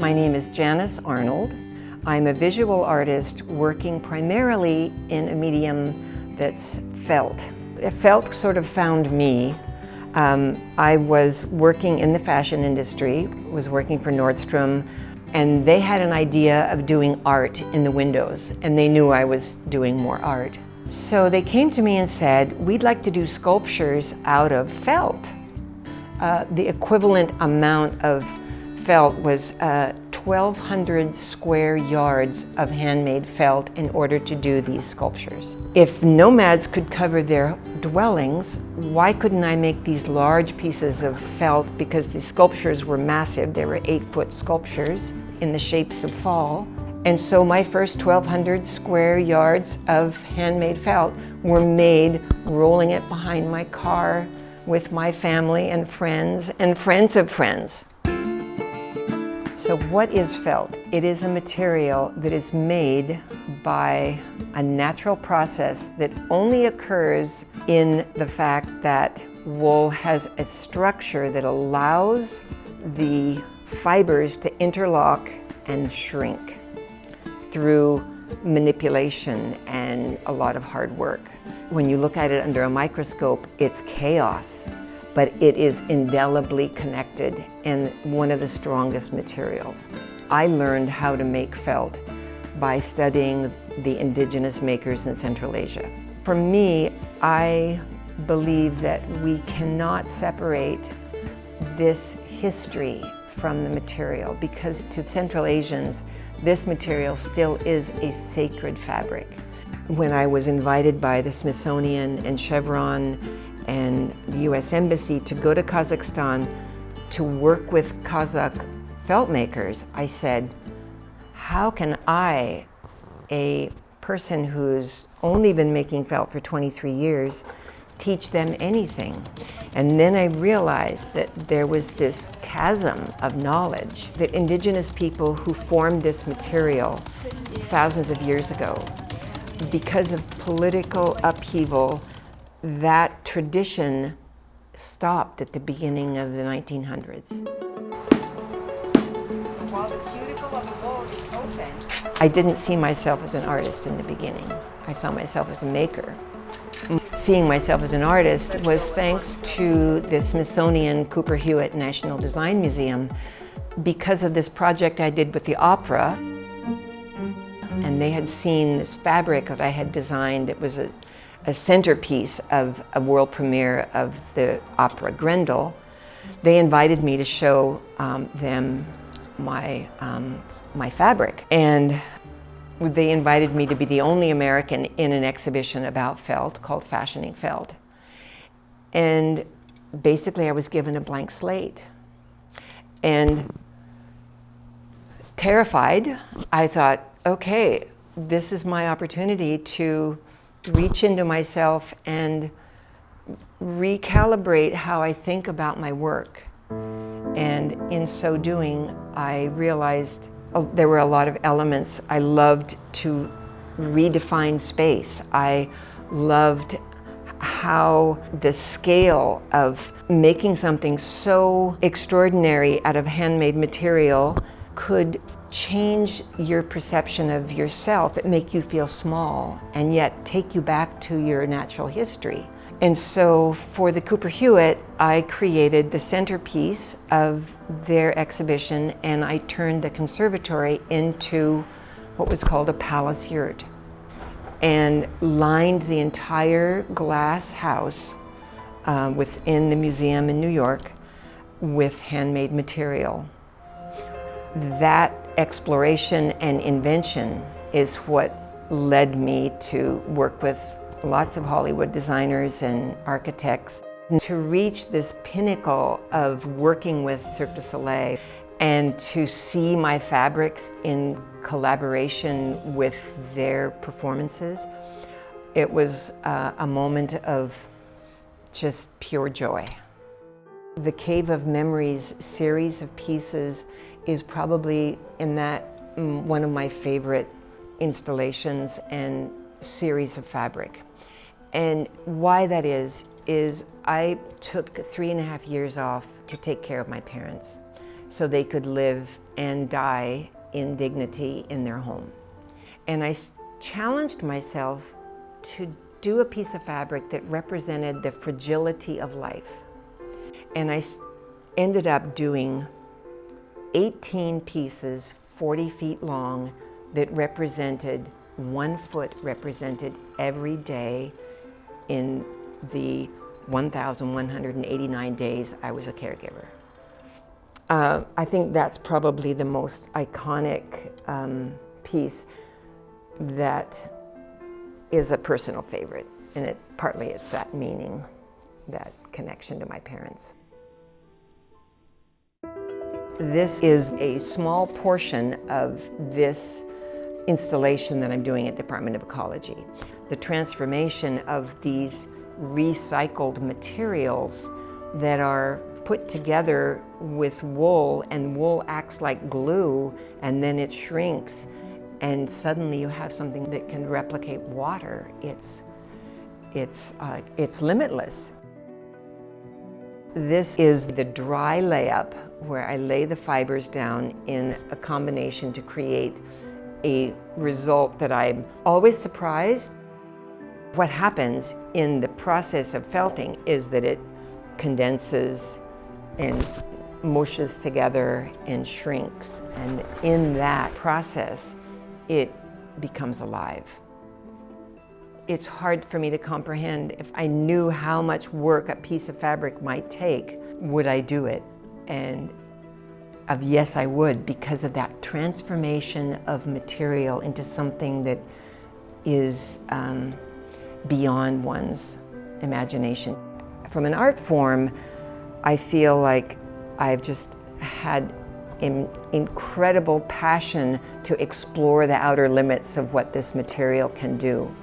My name is Janice Arnold. I'm a visual artist working primarily in a medium that's felt. Felt sort of found me. I was working in the fashion industry, was working for Nordstrom, and they had an idea of doing art in the windows, and they knew I was doing more art. So they came to me and said, we'd like to do sculptures out of felt. The equivalent amount of felt was 1,200 square yards of handmade felt in order to do these sculptures. If nomads could cover their dwellings, why couldn't I make these large pieces of felt? Because the sculptures were massive. They were 8-foot sculptures in the shapes of fall. And so my first 1,200 square yards of handmade felt were made rolling it behind my car with my family and friends of friends. So what is felt? It is a material that is made by a natural process that only occurs in the fact that wool has a structure that allows the fibers to interlock and shrink through manipulation and a lot of hard work. When you look at it under a microscope, it's chaos, but it is indelibly connected and one of the strongest materials. I learned how to make felt by studying the indigenous makers in Central Asia. For me, I believe that we cannot separate this history from the material, because to Central Asians, this material still is a sacred fabric. When I was invited by the Smithsonian and Chevron and the US Embassy to go to Kazakhstan to work with Kazakh felt makers, I said, how can I, a person who's only been making felt for 23 years, teach them anything? And then I realized that there was this chasm of knowledge that indigenous people who formed this material thousands of years ago, because of political upheaval, that tradition stopped at the beginning of the 1900s. While the cuticle of the wool is open, I didn't see myself as an artist in the beginning. I saw myself as a maker. Seeing myself as an artist was thanks to the Smithsonian Cooper Hewitt National Design Museum, because of this project I did with the opera. And they had seen this fabric that I had designed. It was a centerpiece of a world premiere of the opera Grendel. They invited me to show them my fabric. And they invited me to be the only American in an exhibition about felt called Fashioning Felt. And basically I was given a blank slate. And terrified, I thought, okay, this is my opportunity to reach into myself and recalibrate how I think about my work. And in so doing, I realized there were a lot of elements. I loved to redefine space. I loved how the scale of making something so extraordinary out of handmade material could change your perception of yourself. It make you feel small and yet take you back to your natural history. And so for the Cooper Hewitt, I created the centerpiece of their exhibition, and I turned the conservatory into what was called a palace yurt, and lined the entire glass house within the museum in New York with handmade material. That exploration and invention is what led me to work with lots of Hollywood designers and architects to reach this pinnacle of working with Cirque du Soleil and to see my fabrics in collaboration with their performances. It was a moment of just pure joy. The Cave of Memories series of pieces is probably in that one of my favorite installations and series of fabric. And why that is I took 3.5 years off to take care of my parents. so they could live and die in dignity in their home. And I challenged myself to do a piece of fabric that represented the fragility of life. And I ended up doing 18 pieces, 40 feet long, that represented 1 foot, represented every day in the 1,189 days I was a caregiver. I think that's probably the most iconic piece that is a personal favorite, and partly it's that meaning, that connection to my parents. This is a small portion of this installation that I'm doing at Department of Ecology. The transformation of these recycled materials that are put together with wool, and wool acts like glue, and then it shrinks, and suddenly you have something that can replicate water. It's limitless. This is the dry layup, where I lay the fibers down in a combination to create a result that I'm always surprised. What happens in the process of felting is that it condenses and mushes together and shrinks, and in that process it becomes alive. It's hard for me to comprehend. If I knew how much work a piece of fabric might take, would I do it? And yes, I would, because of that transformation of material into something that is beyond one's imagination. From an art form, I feel like I've just had an incredible passion to explore the outer limits of what this material can do.